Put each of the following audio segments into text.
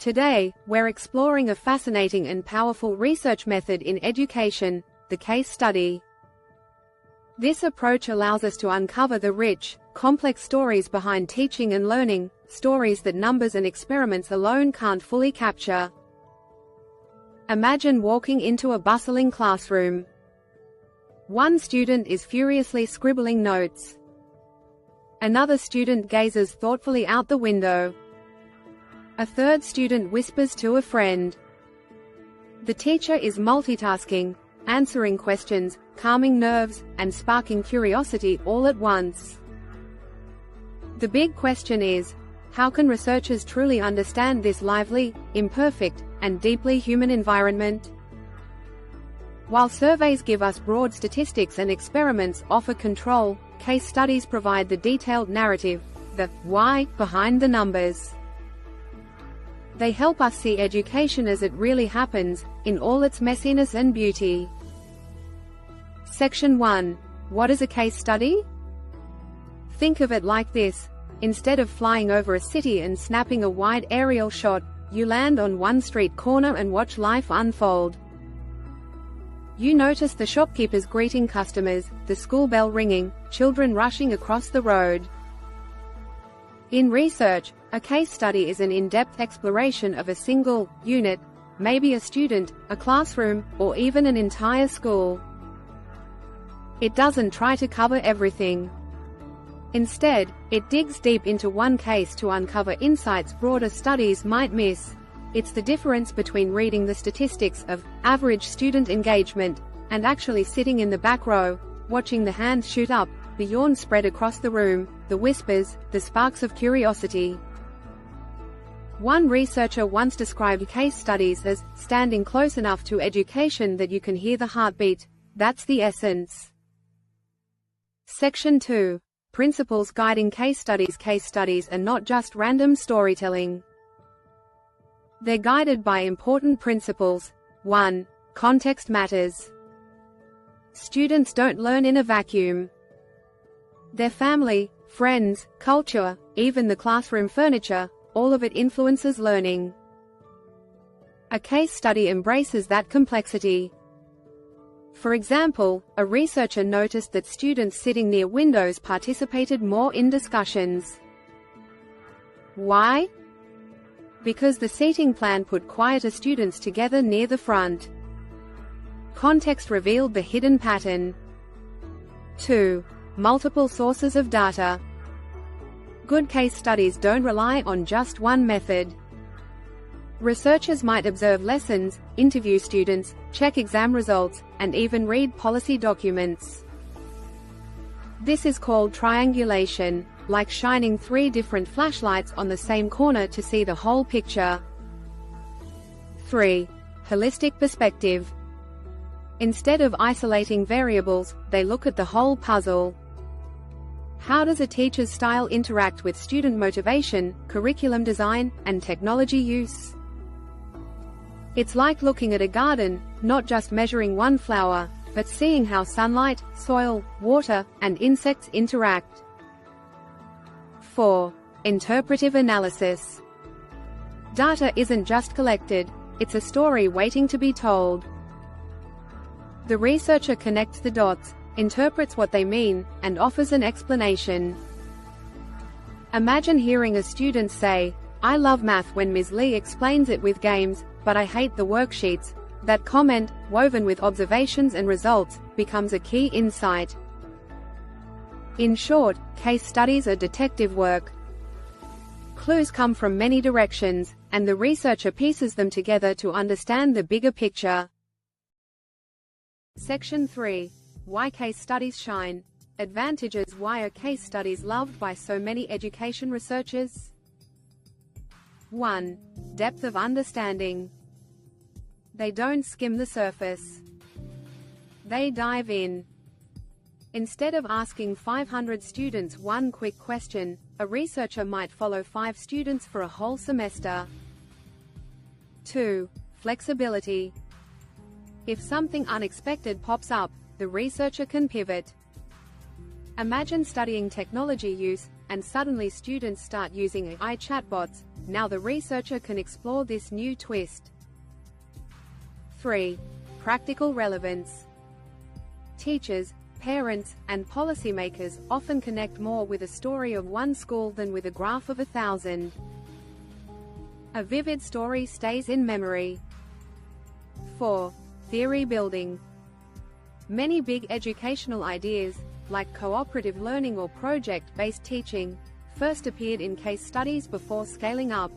Today, we're exploring a fascinating and powerful research method in education, the case study. This approach allows us to uncover the rich, complex stories behind teaching and learning, stories that numbers and experiments alone can't fully capture. Imagine walking into a bustling classroom. One student is furiously scribbling notes. Another student gazes thoughtfully out the window. A third student whispers to a friend. The teacher is multitasking, answering questions, calming nerves, and sparking curiosity all at once. The big question is, how can researchers truly understand this lively, imperfect, and deeply human environment? While surveys give us broad statistics and experiments offer control, case studies provide the detailed narrative, the why behind the numbers. They help us see education as it really happens, in all its messiness and beauty. Section 1. What is a case study? Think of it like this. Instead of flying over a city and snapping a wide aerial shot, you land on one street corner and watch life unfold. You notice the shopkeepers greeting customers, the school bell ringing, children rushing across the road. In research, a case study is an in-depth exploration of a single unit, maybe a student, a classroom, or even an entire school. It doesn't try to cover everything. Instead, it digs deep into one case to uncover insights broader studies might miss. It's the difference between reading the statistics of average student engagement and actually sitting in the back row, watching the hands shoot up, the yawns spread across the room, the whispers, the sparks of curiosity. One researcher once described case studies as standing close enough to education that you can hear the heartbeat. That's the essence. Section 2. Principles guiding case studies. Case studies are not just random storytelling. They're guided by important principles. 1. Context matters. Students don't learn in a vacuum. Their family, friends, culture, even the classroom furniture, all of it influences learning. A case study embraces that complexity. For example, a researcher noticed that students sitting near windows participated more in discussions. Why? Because the seating plan put quieter students together near the front. Context revealed the hidden pattern. 2. Multiple sources of data. Good case studies don't rely on just one method. Researchers might observe lessons, interview students, check exam results, and even read policy documents. This is called triangulation, like shining 3 different flashlights on the same corner to see the whole picture. 3. Holistic perspective. Instead of isolating variables, they look at the whole puzzle. How does a teacher's style interact with student motivation, curriculum design, and technology use? It's like looking at a garden, not just measuring one flower, but seeing how sunlight, soil, water, and insects interact. 4. Interpretive analysis. Data isn't just collected, it's a story waiting to be told. The researcher connects the dots, interprets what they mean, and offers an explanation. Imagine hearing a student say, "I love math when Ms. Lee explains it with games, but I hate the worksheets." That comment, woven with observations and results, becomes a key insight. In short, case studies are detective work. Clues come from many directions, and the researcher pieces them together to understand the bigger picture. Section 3. Why case studies shine. Advantages. Why are case studies loved by so many education researchers? 1. Depth of understanding. They don't skim the surface. They dive in. Instead of asking 500 students one quick question, a researcher might follow 5 students for a whole semester. 2. Flexibility. If something unexpected pops up, the researcher can pivot. Imagine studying technology use, and suddenly students start using AI chatbots, Now the researcher can explore this new twist. 3. Practical relevance. Teachers, parents, and policymakers often connect more with a story of one school than with a graph of 1,000. A vivid story stays in memory. 4. Theory building. Many big educational ideas, like cooperative learning or project-based teaching, first appeared in case studies before scaling up.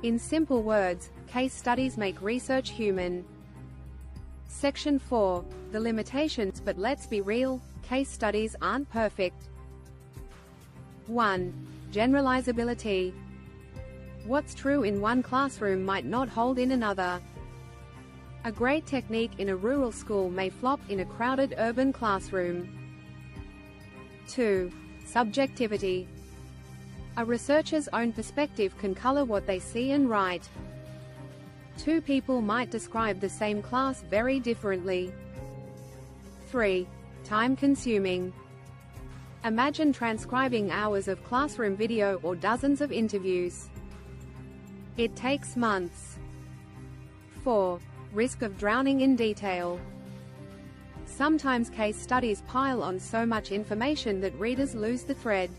In simple words, case studies make research human. Section 4. The limitations. But let's be real, case studies aren't perfect. 1. Generalizability. What's true in one classroom might not hold in another. A great technique in a rural school may flop in a crowded urban classroom. 2. Subjectivity. A researcher's own perspective can color what they see and write. Two people might describe the same class very differently. 3. Time-consuming. Imagine transcribing hours of classroom video or dozens of interviews. It takes months. 4. Risk of drowning in detail. Sometimes case studies pile on so much information that readers lose the thread.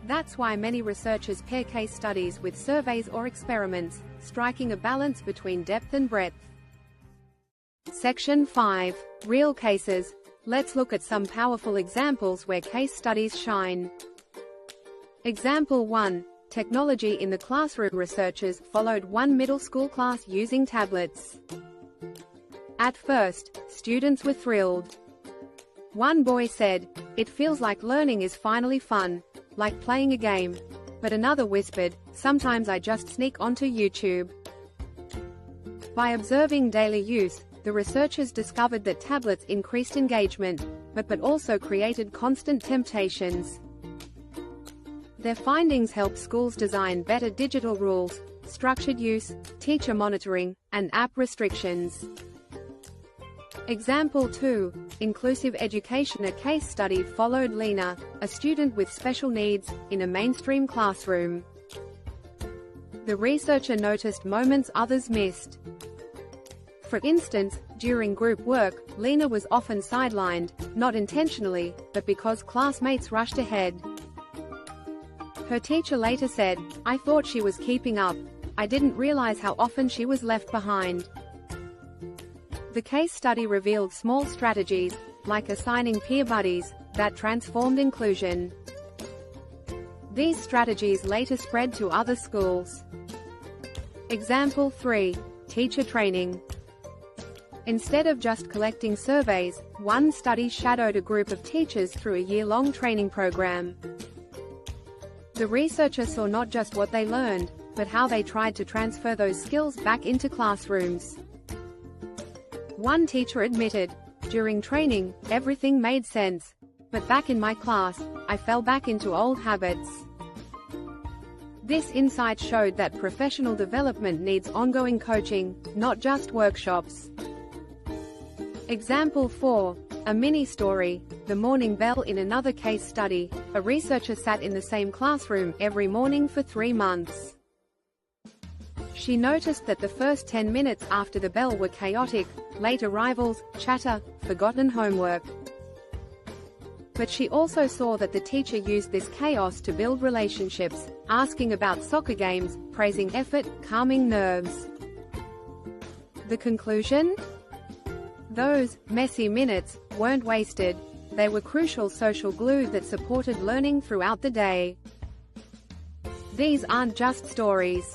That's why many researchers pair case studies with surveys or experiments, striking a balance between depth and breadth. Section 5. Real cases. Let's look at some powerful examples where case studies shine. Example 1. Technology in the classroom. Researchers followed one middle school class using tablets. At first, students were thrilled. One boy said, "It feels like learning is finally fun, like playing a game." But another whispered, "Sometimes I just sneak onto YouTube." By observing daily use, the researchers discovered that tablets increased engagement, but also created constant temptations. Their findings helped schools design better digital rules, structured use, teacher monitoring, and app restrictions. Example 2. Inclusive education. A case study followed Lena, a student with special needs, in a mainstream classroom. The researcher noticed moments others missed. For instance, during group work, Lena was often sidelined, not intentionally, but because classmates rushed ahead. Her teacher later said, "I thought she was keeping up. I didn't realize how often she was left behind." The case study revealed small strategies, like assigning peer buddies, that transformed inclusion. These strategies later spread to other schools. Example 3. Teacher training. Instead of just collecting surveys, one study shadowed a group of teachers through a year-long training program. The researcher saw not just what they learned, but how they tried to transfer those skills back into classrooms. One teacher admitted, "During training, everything made sense. But back in my class, I fell back into old habits." This insight showed that professional development needs ongoing coaching, not just workshops. Example 4. A mini-story. The morning bell. In another case study, a researcher sat in the same classroom every morning for 3 months. She noticed that the first 10 minutes after the bell were chaotic, late arrivals, chatter, forgotten homework. But she also saw that the teacher used this chaos to build relationships, asking about soccer games, praising effort, calming nerves. The conclusion? Those messy minutes weren't wasted. They were crucial social glue that supported learning throughout the day. These aren't just stories.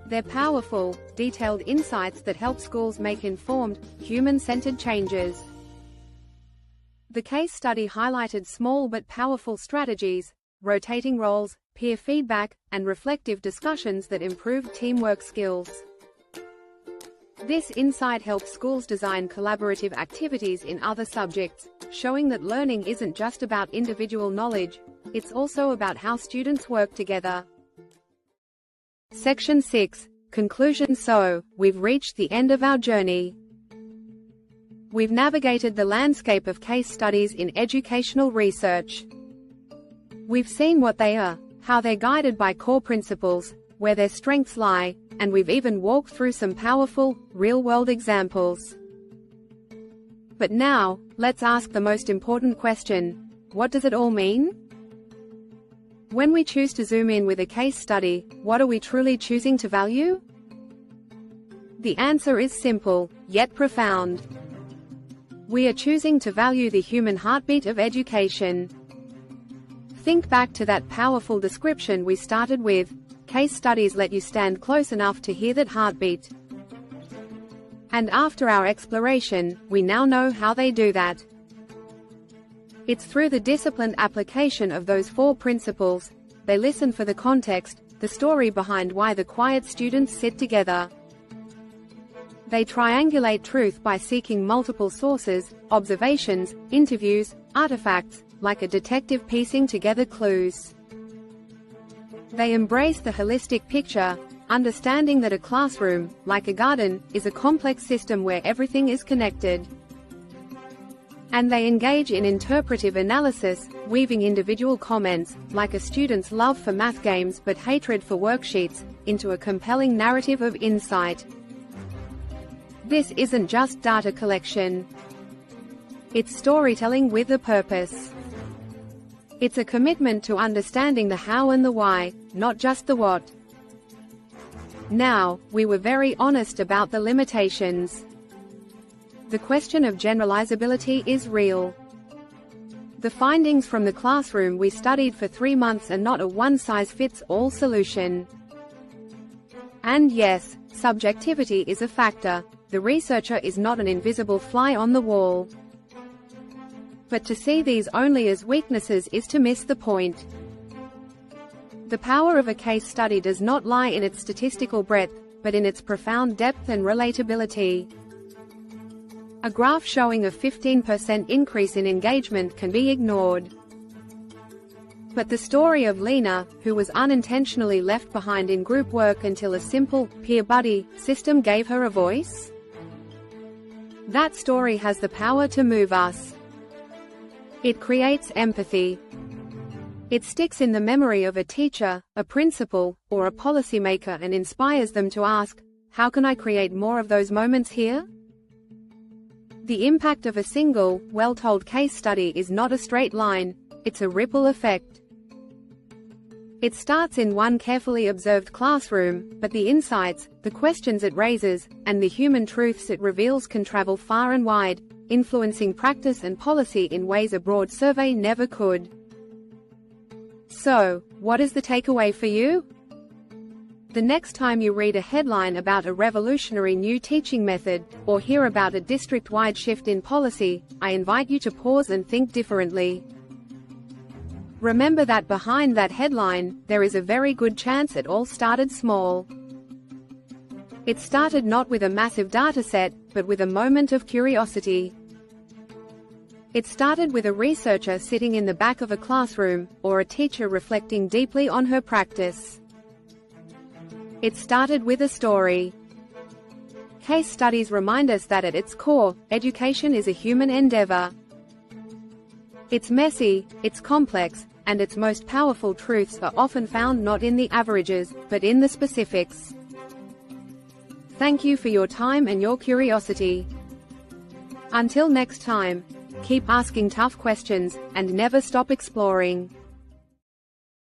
They're powerful, detailed insights that help schools make informed, human-centered changes. The case study highlighted small but powerful strategies, rotating roles, peer feedback, and reflective discussions that improved teamwork skills. This insight helps schools design collaborative activities in other subjects, showing that learning isn't just about individual knowledge, it's also about how students work together. Section 6. Conclusion. So, we've reached the end of our journey. We've navigated the landscape of case studies in educational research. We've seen what they are, how they're guided by core principles, where their strengths lie, and we've even walked through some powerful, real-world examples. But now, let's ask the most important question: what does it all mean? When we choose to zoom in with a case study, what are we truly choosing to value? The answer is simple, yet profound. We are choosing to value the human heartbeat of education. Think back to that powerful description we started with. Case studies let you stand close enough to hear that heartbeat. And after our exploration, we now know how they do that. It's through the disciplined application of those 4 principles. They listen for the context, the story behind why the quiet students sit together. They triangulate truth by seeking multiple sources, observations, interviews, artifacts, like a detective piecing together clues. They embrace the holistic picture, understanding that a classroom, like a garden, is a complex system where everything is connected. And they engage in interpretive analysis, weaving individual comments, like a student's love for math games but hatred for worksheets, into a compelling narrative of insight. This isn't just data collection. It's storytelling with a purpose. It's a commitment to understanding the how and the why, not just the what. Now, we were very honest about the limitations. The question of generalizability is real. The findings from the classroom we studied for 3 months are not a one-size-fits-all solution. And yes, subjectivity is a factor. The researcher is not an invisible fly on the wall. But to see these only as weaknesses is to miss the point. The power of a case study does not lie in its statistical breadth, but in its profound depth and relatability. A graph showing a 15% increase in engagement can be ignored. But the story of Lena, who was unintentionally left behind in group work until a simple, peer buddy, system gave her a voice? That story has the power to move us. It creates empathy. It sticks in the memory of a teacher, a principal, or a policymaker and inspires them to ask, how can I create more of those moments here? The impact of a single, well-told case study is not a straight line, it's a ripple effect. It starts in one carefully observed classroom, but the insights, the questions it raises, and the human truths it reveals can travel far and wide, influencing practice and policy in ways a broad survey never could. So, what is the takeaway for you? The next time you read a headline about a revolutionary new teaching method, or hear about a district-wide shift in policy, I invite you to pause and think differently. Remember that behind that headline, there is a very good chance it all started small. It started not with a massive dataset, but with a moment of curiosity. It started with a researcher sitting in the back of a classroom, or a teacher reflecting deeply on her practice. It started with a story. Case studies remind us that at its core, education is a human endeavor. It's messy, it's complex, and its most powerful truths are often found not in the averages, but in the specifics. Thank you for your time and your curiosity. Until next time, keep asking tough questions, and never stop exploring.